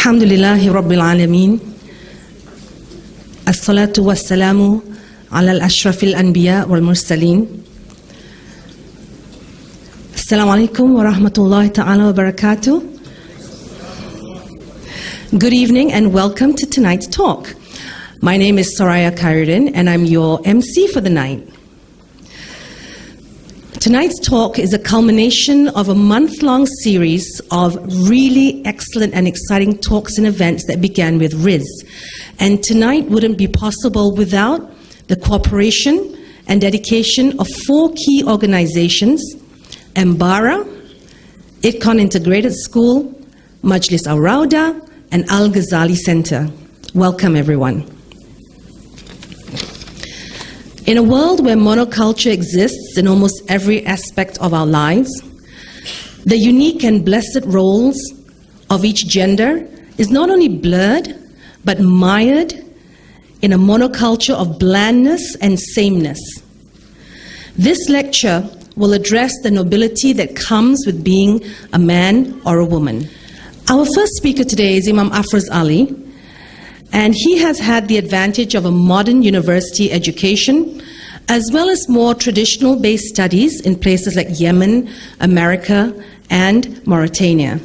Alhamdulillahi Rabbil Alameen. As-salatu was-salamu ala al-ashrafil anbiya wal-mursaleen. Assalamu alaikum wa rahmatullahi ta'ala wa barakatuh. Good evening and welcome to tonight's talk. My name is Soraya Khairuddin and I'm your MC for the night. Tonight's talk is a culmination of a month-long series of really excellent and exciting talks and events that began with Riz. And tonight wouldn't be possible without the cooperation and dedication of 4 key organizations: Mbara, Idcon Integrated School, Majlis Al Rauda, and Al Ghazali Center. Welcome, everyone. In a world where monoculture exists in almost every aspect of our lives, the unique and blessed roles of each gender is not only blurred, but mired in a monoculture of blandness and sameness. This lecture will address the nobility that comes with being a man or a woman. Our first speaker today is Imam Afroz Ali, and he has had the advantage of a modern university education, as well as more traditional-based studies in places like Yemen, America, and Mauritania.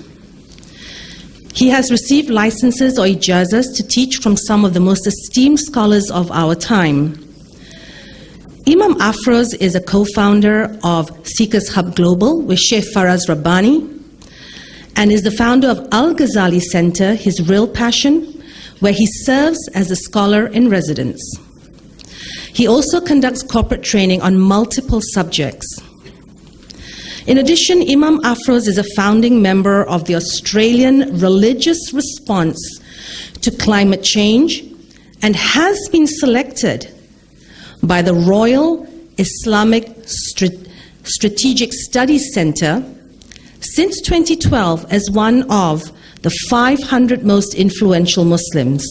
He has received licenses or ijazas to teach from some of the most esteemed scholars of our time. Imam Afroz is a co-founder of Seekers Hub Global with Sheikh Faraz Rabbani, and is the founder of Al Ghazali Center, his real passion, where he serves as a scholar in residence. He also conducts corporate training on multiple subjects. In addition, Imam Afroz is a founding member of the Australian Religious Response to Climate Change and has been selected by the Royal Islamic Strategic Studies Center since 2012 as one of the 500 most influential Muslims.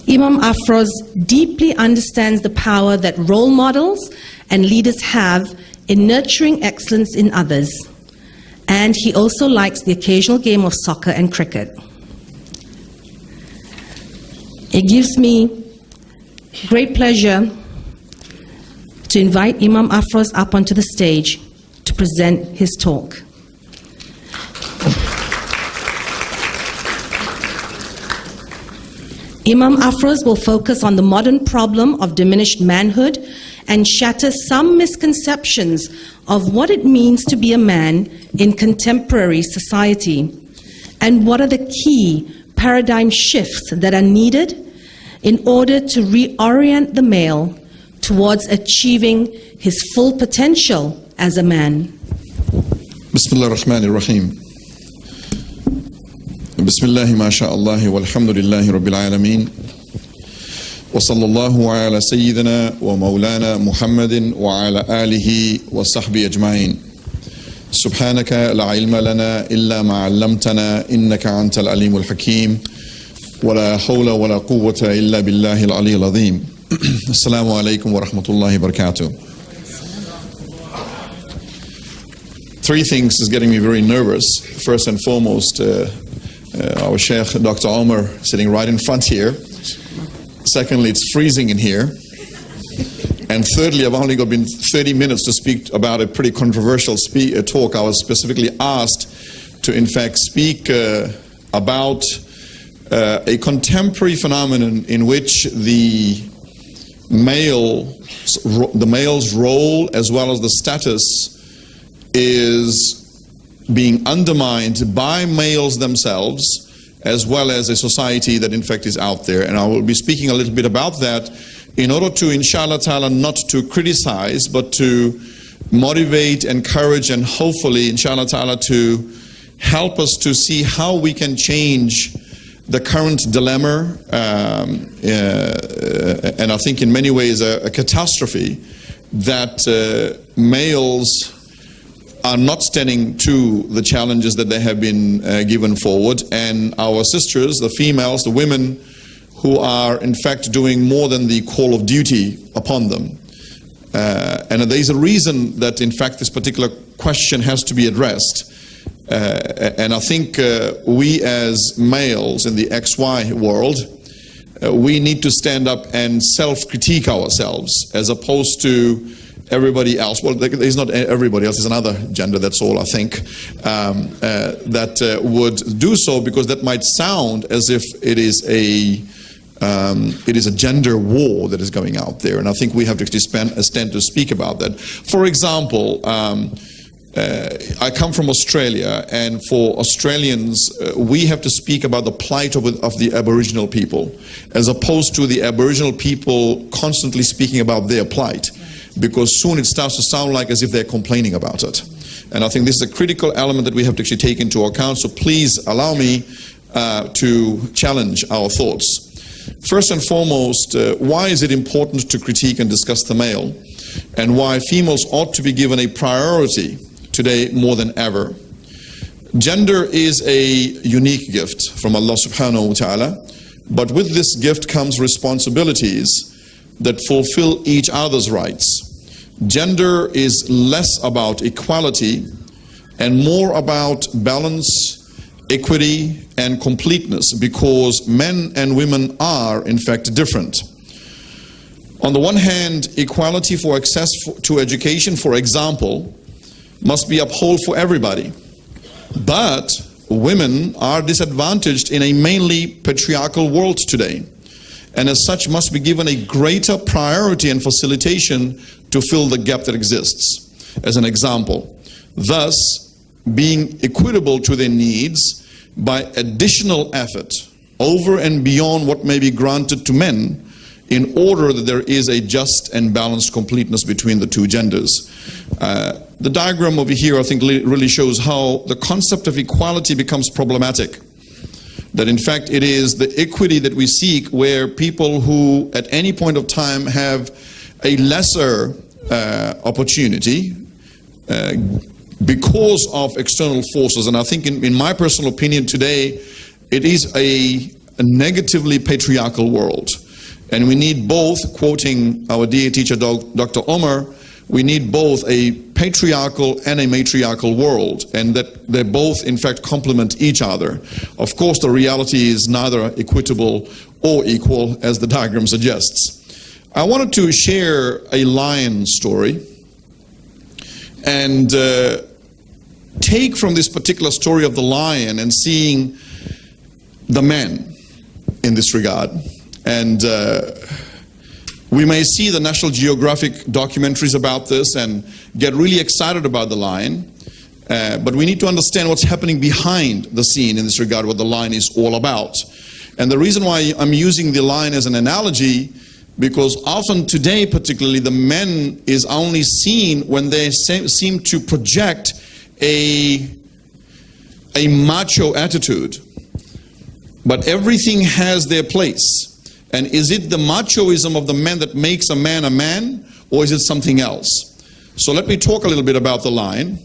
Imam Afroz deeply understands the power that role models and leaders have in nurturing excellence in others, and he also likes the occasional game of soccer and cricket. It gives me great pleasure to invite Imam Afroz up onto the stage to present his talk. Imam Afroz will focus on the modern problem of diminished manhood and shatter some misconceptions of what it means to be a man in contemporary society, and what are the key paradigm shifts that are needed in order to reorient the male towards achieving his full potential as a man. Bismillah ar-Rahman ar-Rahim. Bismillahi ma sha Allah walhamdulillahi rabbil alameen. Wa sallallahu ala sayyidina wa maulana Muhammadin wa ala alihi wa sahbihi ajma'in. Subhanaka la ilma lana illa ma 'allamtana innaka antal alimul hakim. Wa la hawla wa la quwwata illa billahi al-aliyyil azim. Assalamu alaikum wa rahmatullahi wa barakatuh. 3 things is getting me very nervous. First and foremost, our Sheikh, Dr. Omar, sitting right in front here. Secondly, it's freezing in here. And thirdly, I've only got 30 minutes to speak about a pretty controversial talk. I was specifically asked to, in fact, speak about a contemporary phenomenon in which the male's role as well as the status is being undermined by males themselves, as well as a society that in fact is out there. And I will be speaking a little bit about that in order to, inshallah ta'ala, not to criticize, but to motivate, encourage, and hopefully, inshallah ta'ala, to help us to see how we can change the current dilemma, and I think in many ways a catastrophe, that males are not standing to the challenges that they have been given forward, and our sisters, the females, the women, who are in fact doing more than the call of duty upon them. And there is a reason that in fact this particular question has to be addressed. And I think we as males in the XY world, we need to stand up and self-critique ourselves as opposed to everybody else. Well, there's not everybody else, there's another gender, that's all I think, that would do so, because that might sound as if it is a gender war that is going out there. And I think we have to actually stand to speak about that. For example, I come from Australia, and for Australians, we have to speak about the plight of the Aboriginal people, as opposed to the Aboriginal people constantly speaking about their plight, because soon it starts to sound like as if they're complaining about it. And I think this is a critical element that we have to actually take into account, so please allow me to challenge our thoughts. First and foremost, why is it important to critique and discuss the male, and why females ought to be given a priority today more than ever? Gender is a unique gift from Allah subhanahu wa ta'ala, but with this gift comes responsibilities that fulfill each other's rights. Gender is less about equality and more about balance, equity, and completeness, because men and women are in fact different. On the one hand, equality for access to education, for example, must be upheld for everybody. But women are disadvantaged in a mainly patriarchal world today, and as such must be given a greater priority and facilitation to fill the gap that exists. As an example, thus being equitable to their needs by additional effort over and beyond what may be granted to men, in order that there is a just and balanced completeness between the two genders. The diagram over here, I think, really shows how the concept of equality becomes problematic. That in fact it is the equity that we seek, where people who at any point of time have a lesser opportunity because of external forces. And I think in my personal opinion today, it is a negatively patriarchal world. And we need both, quoting our dear teacher Dr. Omar, we need both a patriarchal and a matriarchal world, and that they both in fact complement each other. Of course, the reality is neither equitable or equal, as the diagram suggests. I wanted to share a lion story and take from this particular story of the lion and seeing the men in this regard. And we may see the National Geographic documentaries about this and get really excited about the lion, but we need to understand what's happening behind the scene in this regard, what the lion is all about. And the reason why I'm using the lion as an analogy, because often today particularly the men is only seen when they seem to project a macho attitude. But everything has their place. And is it the machoism of the man that makes a man, or is it something else? So let me talk a little bit about the lion.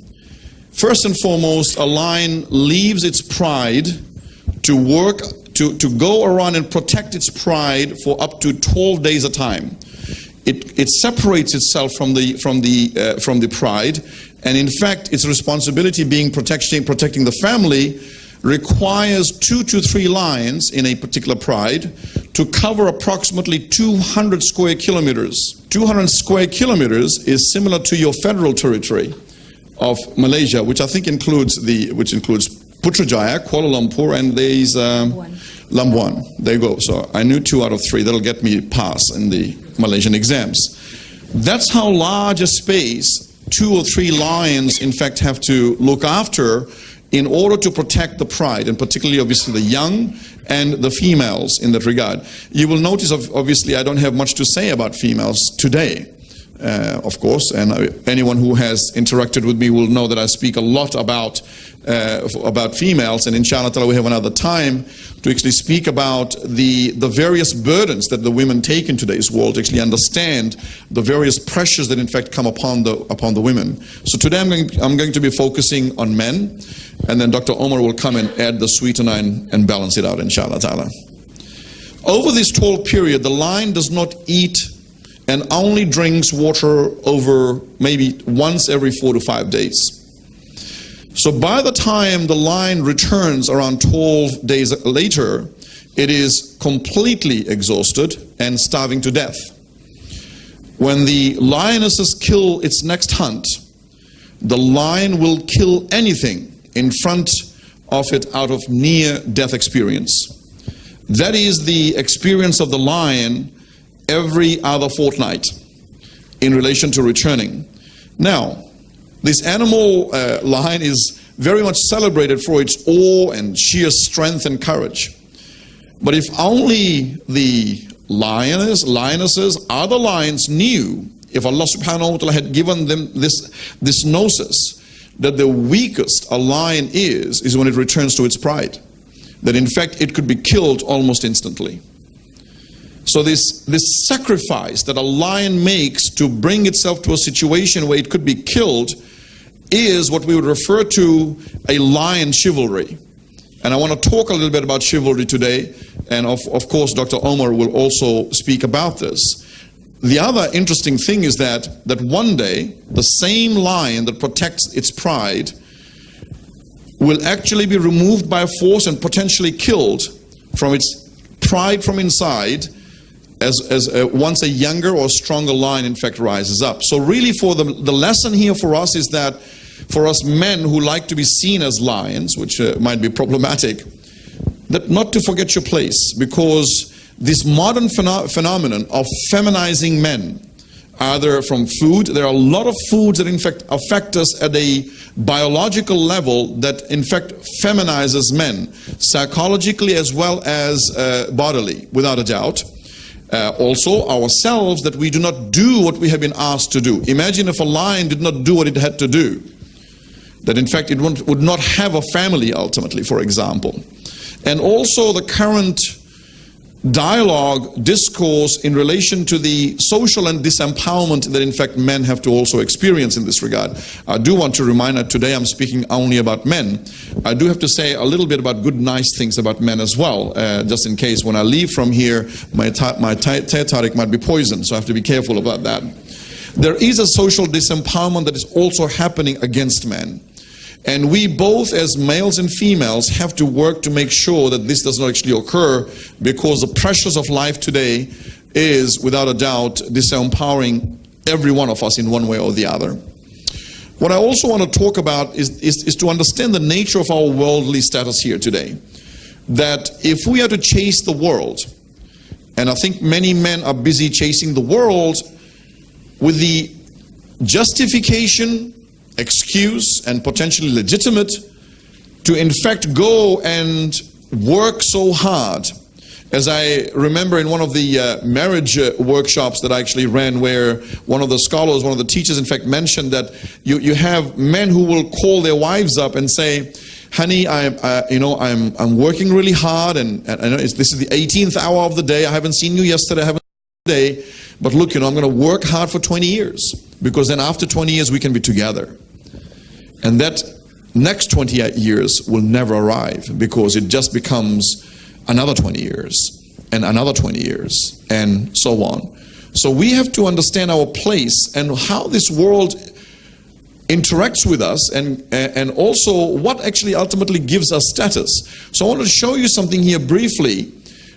First and foremost, a lion leaves its pride to work, to go around and protect its pride for up to 12 days a time. It separates itself from the pride, and in fact, its responsibility being protecting the family requires 2 to 3 lions in a particular pride to cover approximately 200 square kilometers. 200 square kilometers is similar to your federal territory of Malaysia, which I think includes Putrajaya, Kuala Lumpur, and there's Labuan. There you go. So I knew 2 out of 3. That'll get me pass in the Malaysian exams. That's how large a space 2 or 3 lions in fact have to look after in order to protect the pride, and particularly obviously the young and the females in that regard. You will notice obviously I don't have much to say about females today, of course, and anyone who has interacted with me will know that I speak a lot about females, and inshallah ta'ala we have another time to actually speak about the various burdens that the women take in today's world, to actually understand the various pressures that in fact come upon the women. So today I'm going to be focusing on men, and then Dr. Omar will come and add the sweetener and balance it out, inshallah ta'ala. Over this 12 period, the lion does not eat and only drinks water over maybe once every 4 to 5 days. So by the time the lion returns around 12 days later, it is completely exhausted and starving to death. When the lionesses kill its next hunt, the lion will kill anything in front of it out of near-death experience. That is the experience of the lion every other fortnight in relation to returning. Now, this animal lion is very much celebrated for its awe and sheer strength and courage. But if only the lionesses, other lions knew, if Allah subhanahu wa ta'ala had given them this gnosis, that the weakest a lion is when it returns to its pride. That in fact it could be killed almost instantly. So this sacrifice that a lion makes to bring itself to a situation where it could be killed is what we would refer to a lion chivalry. And I want to talk a little bit about chivalry today, and of course Dr. Omar will also speak about this. The other interesting thing is that one day the same lion that protects its pride will actually be removed by force and potentially killed from its pride from inside as once a younger or stronger lion in fact rises up. So really for the lesson here for us is that for us men who like to be seen as lions, which might be problematic, that not to forget your place, because this modern phenomenon of feminizing men, either from food, there are a lot of foods that in fact affect us at a biological level that in fact feminizes men, psychologically as well as bodily, without a doubt. Also ourselves, that we do not do what we have been asked to do. Imagine if a lion did not do what it had to do, that in fact it would not have a family ultimately, for example. And also the current dialogue, discourse in relation to the social and disempowerment that in fact men have to also experience in this regard. I do want to remind that today I'm speaking only about men. I do have to say a little bit about good, nice things about men as well, just in case when I leave from here, my tariq might be poisoned, so I have to be careful about that. There is a social disempowerment that is also happening against men. And we both as males and females have to work to make sure that this does not actually occur, because the pressures of life today is without a doubt disempowering every one of us in one way or the other. What I also want to talk about is to understand the nature of our worldly status here today. That if we are to chase the world, and I think many men are busy chasing the world with the justification, excuse, and potentially legitimate to in fact go and work so hard. As I remember in one of the marriage workshops that I actually ran, where one of the scholars, one of the teachers in fact mentioned that you have men who will call their wives up and say, honey, I'm working really hard, and this is the 18th hour of the day, I haven't seen you yesterday, I haven't seen you today, but look, I'm going to work hard for 20 years, because then after 20 years we can be together. And that next 28 years will never arrive, because it just becomes another 20 years and another 20 years and so on. So we have to understand our place and how this world interacts with us, and also what actually ultimately gives us status. So I want to show you something here briefly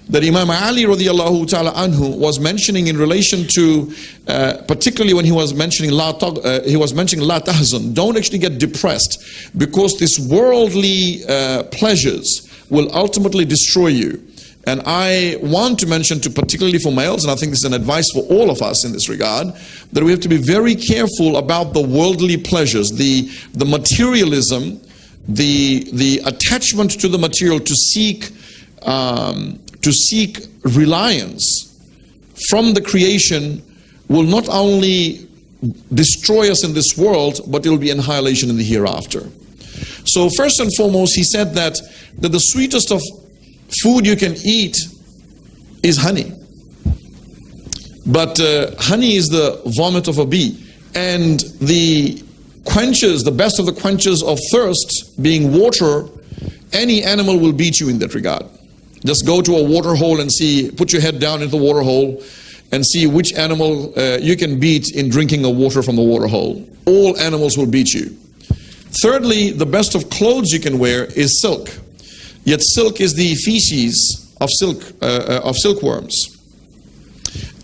that Imam Ali radiallahu ta'ala anhu was mentioning in relation to, particularly when he was mentioning la tahzan, don't actually get depressed, because this worldly pleasures will ultimately destroy you. And I want to mention to, particularly for males, and I think this is an advice for all of us in this regard, that we have to be very careful about the worldly pleasures, the materialism, the attachment to the material, to seek reliance from the creation will not only destroy us in this world, but it will be annihilation in the hereafter. So first and foremost, he said that the sweetest of food you can eat is honey. But honey is the vomit of a bee. And the quenches, the best of the quenches of thirst being water, any animal will beat you in that regard. Just go to a water hole and see, put your head down into the water hole and see which animal you can beat in drinking the water from the water hole. All animals will beat you. Thirdly, the best of clothes you can wear is silk. Yet silk is the feces of silkworms.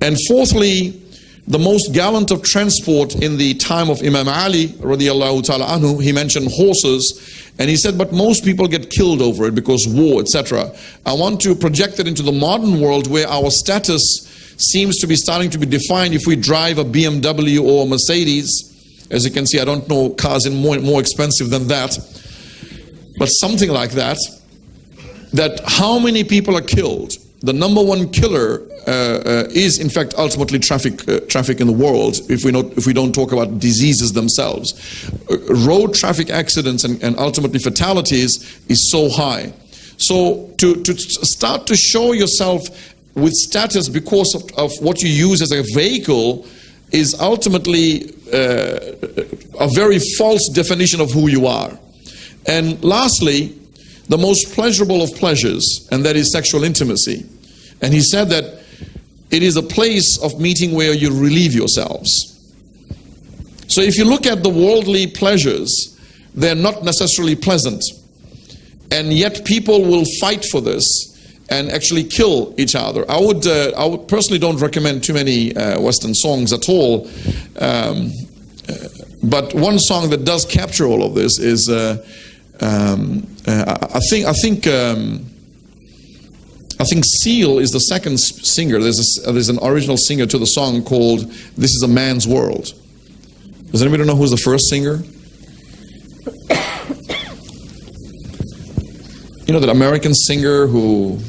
And fourthly, the most gallant of transport in the time of Imam Ali radiallahu ta'ala anhu, he mentioned horses, and he said, but most people get killed over it because war, etc. I want to project it into the modern world where our status seems to be starting to be defined if we drive a BMW or a Mercedes. As you can see, I don't know cars in more expensive than that, but something like that. That how many people are killed? The number one killer is in fact ultimately traffic in the world. If we don't talk about diseases themselves, road traffic accidents and ultimately fatalities is so high. So to start to show yourself with status because of what you use as a vehicle is ultimately a very false definition of who you are. And lastly, the most pleasurable of pleasures, and that is sexual intimacy. And he said that it is a place of meeting where you relieve yourselves. So if you look at the worldly pleasures, they're not necessarily pleasant. And yet people will fight for this and actually kill each other. I would personally don't recommend too many Western songs at all. But one song that does capture all of this is I think Seal is the second singer. There's an original singer to the song called "This Is a Man's World." Does anybody know who's the first singer? You know that American singer who,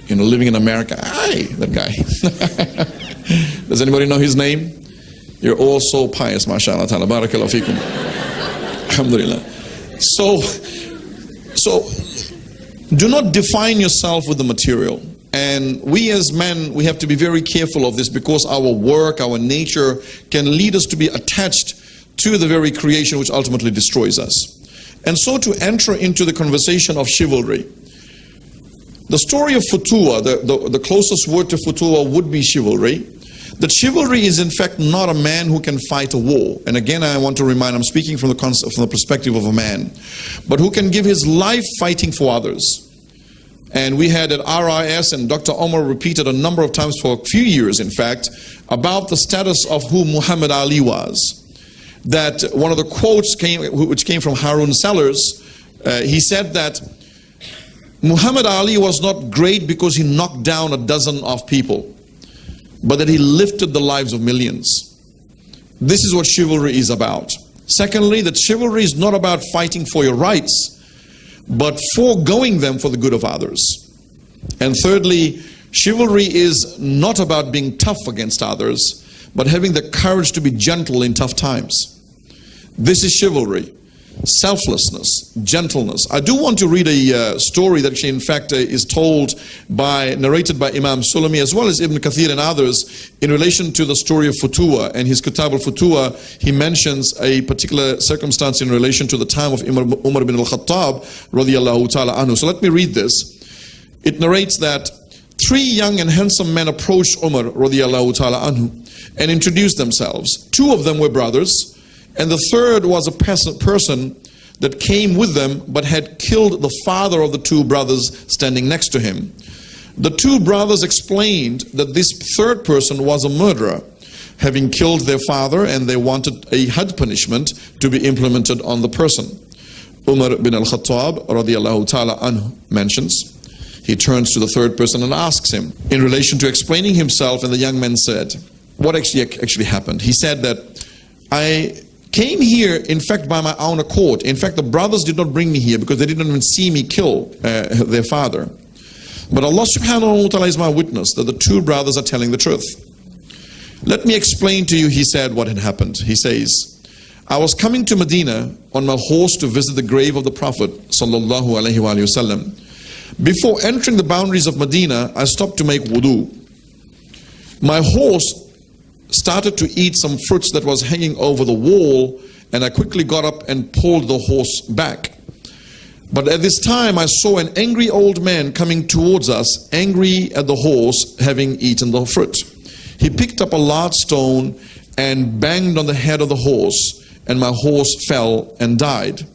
living in America. Aye, that guy. Does anybody know his name? You're all so pious, mashallah ta'ala. Barakallahu feekum. Alhamdulillah. So do not define yourself with the material. And we as men, we have to be very careful of this because our work, our nature can lead us to be attached to the very creation which ultimately destroys us. And so to enter into the conversation of chivalry, the story of Futuwa, the closest word to Futuwa would be chivalry. That chivalry is in fact not a man who can fight a war. And again, I want to remind, I'm speaking from the concept, from the perspective of a man, but who can give his life fighting for others. And we had at RIS, and Dr. Omar repeated a number of times for a few years, in fact, about the status of who Muhammad Ali was. That one of the quotes which came from Harun Sellers, he said that Muhammad Ali was not great because he knocked down a dozen of people, but that he lifted the lives of millions. This is what chivalry is about. Secondly, that chivalry is not about fighting for your rights, but foregoing them for the good of others. And thirdly, chivalry is not about being tough against others, but having the courage to be gentle in tough times. This is chivalry. Selflessness, gentleness. I do want to read a story that in fact is narrated by Imam Sulami as well as Ibn Kathir and others in relation to the story of Futuwa. And his Kitab al-Futuwa, he mentions a particular circumstance in relation to the time of Umar bin al-Khattab radiyallahu ta'ala anhu. So let me read this. It narrates that 3 young and handsome men approached Umar radiyallahu ta'ala anhu and introduced themselves. 2 of them were brothers, and the third was a person that came with them but had killed the father of the 2 brothers standing next to him. The 2 brothers explained that this third person was a murderer, having killed their father, and they wanted a had punishment to be implemented on the person. Umar bin al-Khattab radiyallahu ta'ala anhu mentions, he turns to the third person and asks him in relation to explaining himself, and the young man said, what actually happened? He said that I came here, in fact, by my own accord. In fact, the brothers did not bring me here because they didn't even see me kill their father. But Allah subhanahu wa ta'ala is my witness that the 2 brothers are telling the truth. Let me explain to you, he said, what had happened. He says, I was coming to Medina on my horse to visit the grave of the Prophet sallallahu alaihi wasallam. Before entering the boundaries of Medina, I stopped to make wudu. My horse started to eat some fruits that was hanging over the wall, and I quickly got up and pulled the horse back. But at this time I saw an angry old man coming towards us, angry at the horse having eaten the fruit. He picked up a large stone and banged on the head of the horse, and my horse fell and died.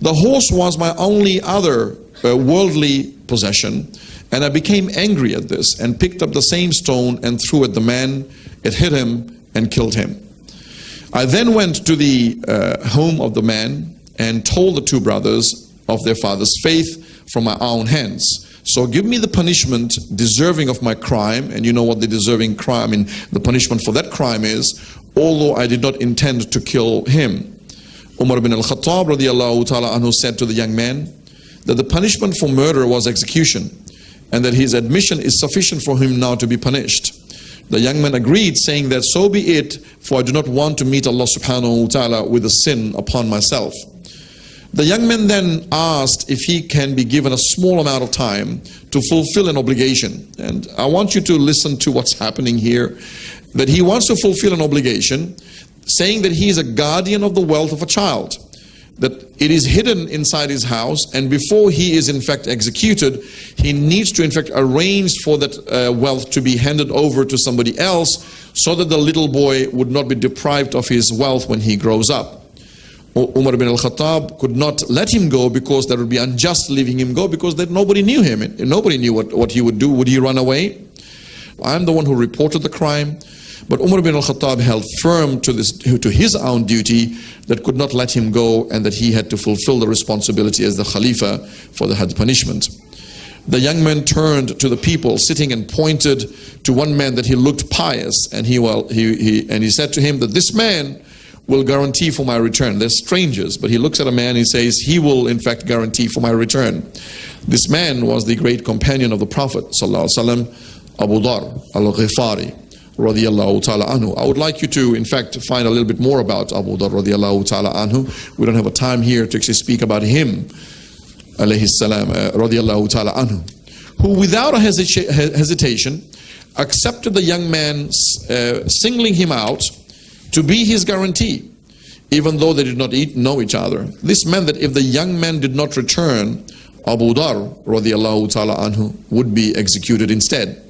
The horse was my only other worldly possession, and I became angry at this and picked up the same stone and threw at the man. It hit him and killed him. I then went to the home of the man and told the two brothers of their father's faith from my own hands. So give me the punishment deserving of my crime. And you know what the deserving crime, the punishment for that crime is, although I did not intend to kill him. Umar bin al-Khattab radiallahu ta'ala anhu said to the young man that the punishment for murder was execution, and that his admission is sufficient for him now to be punished. The young man agreed, saying that so be it, for I do not want to meet Allah subhanahu wa ta'ala with a sin upon myself. The young man then asked if he can be given a small amount of time to fulfill an obligation. And I want you to listen to what's happening here. That he wants to fulfill an obligation, saying that he is a guardian of the wealth of a child. That it is hidden inside his house, and before he is in fact executed, he needs to in fact arrange for that wealth to be handed over to somebody else, so that the little boy would not be deprived of his wealth when he grows up. Umar bin al-Khattab could not let him go, because that would be unjust leaving him go, because that nobody knew him, and nobody knew what he would do. Would he run away? I'm the one who reported the crime. But Umar bin al-Khattab held firm to his own duty, that could not let him go, and that he had to fulfill the responsibility as the Khalifa for the had punishment. The young man turned to the people sitting and pointed to one man that he looked pious, and he said to him that this man will guarantee for my return. They're strangers, but he looks at a man and he says, he will in fact guarantee for my return. This man was the great companion of the Prophet sallallahu alaihi wasallam, Abu Dar al-Ghifari radiyallahu ta'ala anhu. I would like you to in fact find a little bit more about Abu Dar radiyallahu ta'ala anhu. We don't have a time here to actually speak about him, alayhi salam, radiyallahu ta'ala anhu, who without a hesitation accepted the young man, singling him out to be his guarantee, even though they did not know each other. This meant that if the young man did not return, Abu Dar radiyallahu ta'ala anhu would be executed instead.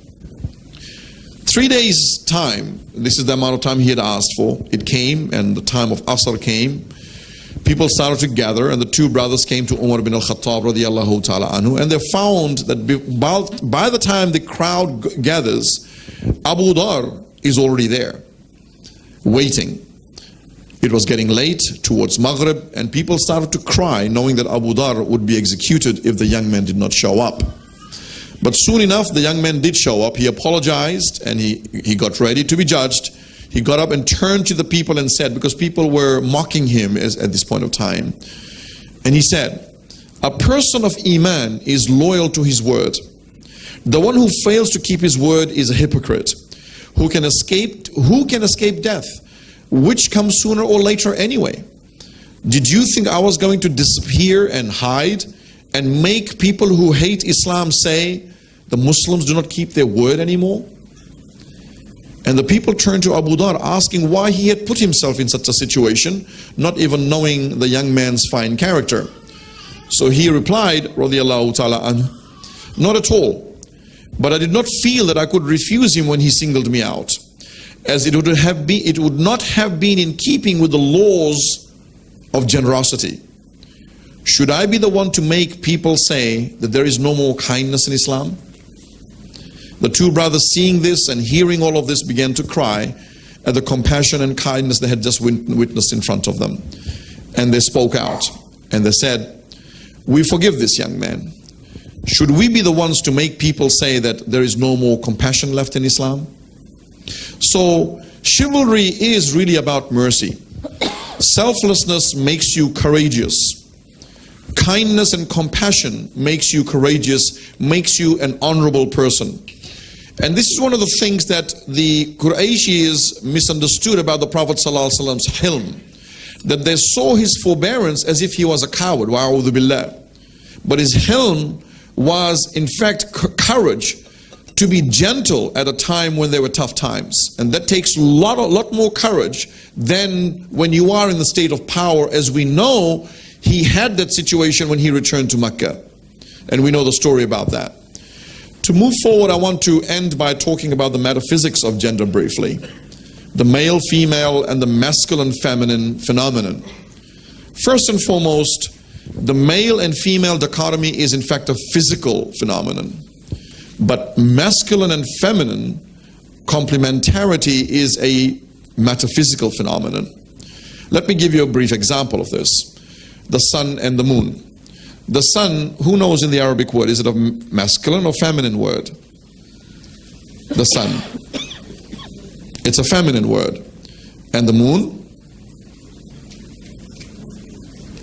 3 days time, this is the amount of time he had asked for. It came, and the time of Asr came. People started to gather, and the two brothers came to Umar bin al-Khattab radiyallahu ta'ala anhu, and they found that by the time the crowd gathers, Abu Dar is already there, waiting. It was getting late towards Maghrib, and people started to cry, knowing that Abu Dar would be executed if the young man did not show up. But soon enough, the young man did show up. He apologized, and he got ready to be judged. He got up and turned to the people and said, because people were mocking him at this point of time, and he said, a person of Iman is loyal to his word. The one who fails to keep his word is a hypocrite. Who can escape death, which comes sooner or later anyway? Did you think I was going to disappear and hide and make people who hate Islam say the Muslims do not keep their word anymore? And the people turned to Abu Dar, asking why he had put himself in such a situation, not even knowing the young man's fine character. So he replied, radiyallahu ta'ala anhu, not at all. But I did not feel that I could refuse him when he singled me out, as it would not have been in keeping with the laws of generosity. Should I be the one to make people say that there is no more kindness in Islam? The two brothers, seeing this and hearing all of this, began to cry at the compassion and kindness they had just witnessed in front of them. And they spoke out, and they said, we forgive this young man. Should we be the ones to make people say that there is no more compassion left in Islam? So chivalry is really about mercy. Selflessness makes you courageous. Kindness and compassion makes you courageous, makes you an honorable person. And this is one of the things that the Qurayshis misunderstood about the Prophet ﷺ's hilm. That they saw his forbearance as if he was a coward, wa'udhu billah. But his hilm was in fact courage to be gentle at a time when there were tough times. And that takes a lot more courage than when you are in the state of power. As we know, he had that situation when he returned to Mecca. And we know the story about that. To move forward, I want to end by talking about the metaphysics of gender briefly. The male, female, and the masculine, feminine phenomenon. First and foremost, The male and female dichotomy is in fact a physical phenomenon. But masculine and feminine complementarity is a metaphysical phenomenon. Let me give you a brief example of this. The sun and the moon. The sun, who knows in the Arabic word, is it a masculine or feminine word? The sun. It's a feminine word. And the moon?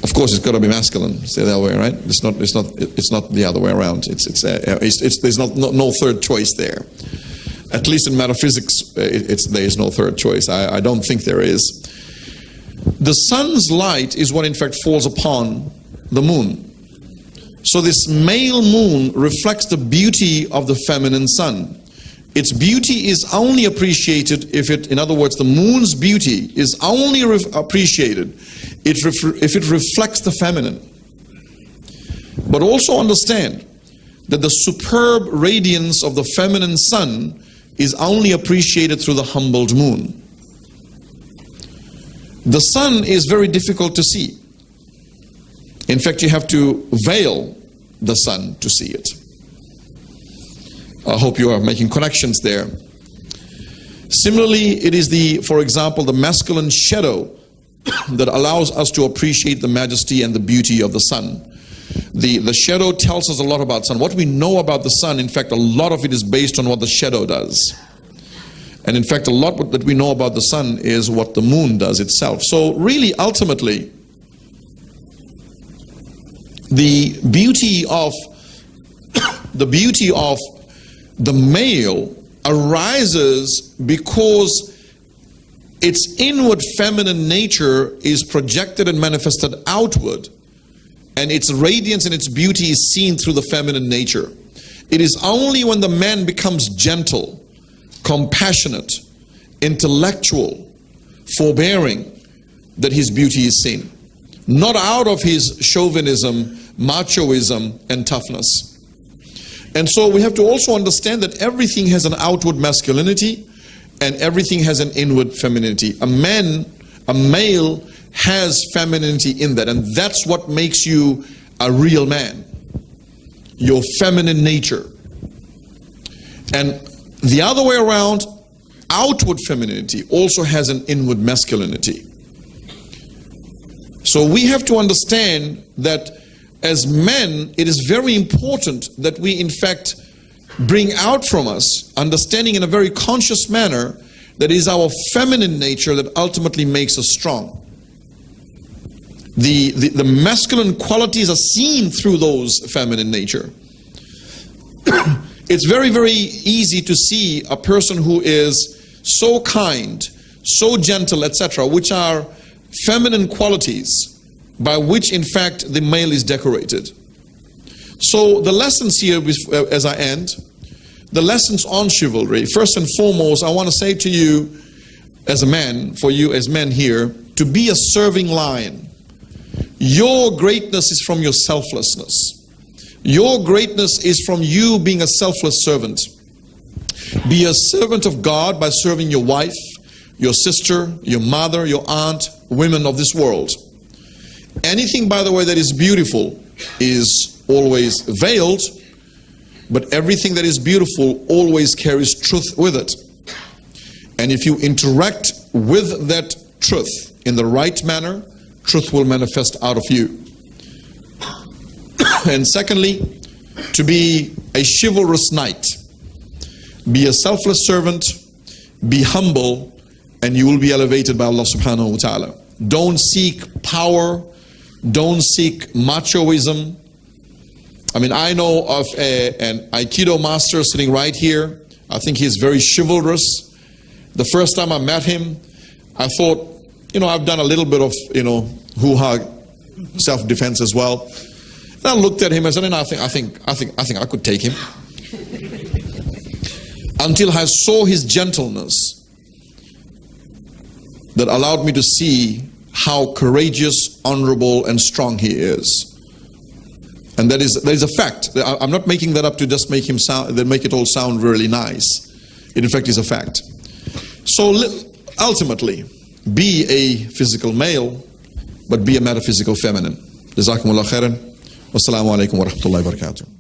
Of course, it's got to be masculine. It's the other way, right? It's not the other way around. There's no third choice there. At least in metaphysics, there is no third choice. I don't think there is. The sun's light is what in fact falls upon the moon. So this male moon reflects the beauty of the feminine sun. Its beauty is only appreciated in other words, the moon's beauty is only appreciated if it reflects the feminine. But also understand that the superb radiance of the feminine sun is only appreciated through the humbled moon. The sun is very difficult to see. In fact, you have to veil the sun to see it. I hope you are making connections there. Similarly, it is for example, the masculine shadow that allows us to appreciate the majesty and the beauty of the sun. The shadow tells us a lot about sun. What we know about the sun, in fact, a lot of it is based on what the shadow does. And in fact, a lot that we know about the sun is what the moon does itself. So really, ultimately, the beauty of the male arises because its inward feminine nature is projected and manifested outward, and its radiance and its beauty is seen through the feminine nature. It is only when the man becomes gentle, compassionate, intellectual, forbearing, that his beauty is seen. Not out of his chauvinism, machoism, and toughness. And so we have to also understand that everything has an outward masculinity and everything has an inward femininity. A male has femininity in that, and that's what makes you a real man. Your feminine nature. And the other way around, outward femininity also has an inward masculinity. So we have to understand that as men, it is very important that we in fact bring out from us, understanding in a very conscious manner, that it is our feminine nature that ultimately makes us strong. The masculine qualities are seen through those feminine nature. It's very, very easy to see a person who is so kind, so gentle, etc., which are feminine qualities by which in fact the male is decorated. So the lessons here, as I end, the lessons on chivalry. First and foremost, I want to say to you as a man, for you as men here, to be a serving lion. Your greatness is from your selflessness. Your greatness is from you being a selfless servant. Be a servant of God by serving your wife, your sister, your mother, your aunt, women of this world. Anything, by the way, that is beautiful is always veiled, but everything that is beautiful always carries truth with it. And if you interact with that truth in the right manner, truth will manifest out of you. And secondly, to be a chivalrous knight. Be a selfless servant, be humble, and you will be elevated by Allah subhanahu wa ta'ala. Don't seek power, don't seek machoism. I mean, I know of an Aikido master sitting right here. I think he's very chivalrous. The first time I met him, I thought, I've done a little bit of, hoo-ha, self-defense as well. And I looked at him and said, I think I could take him. Until I saw his gentleness that allowed me to see how courageous, honorable, and strong he is. And that is a fact. I'm not making that up to just make it all sound really nice. It in fact is a fact. So ultimately, be a physical male, but be a metaphysical feminine. Jazakumullah khairan. Wassalamu alaikum wa rahmatullahi wa barakatuh.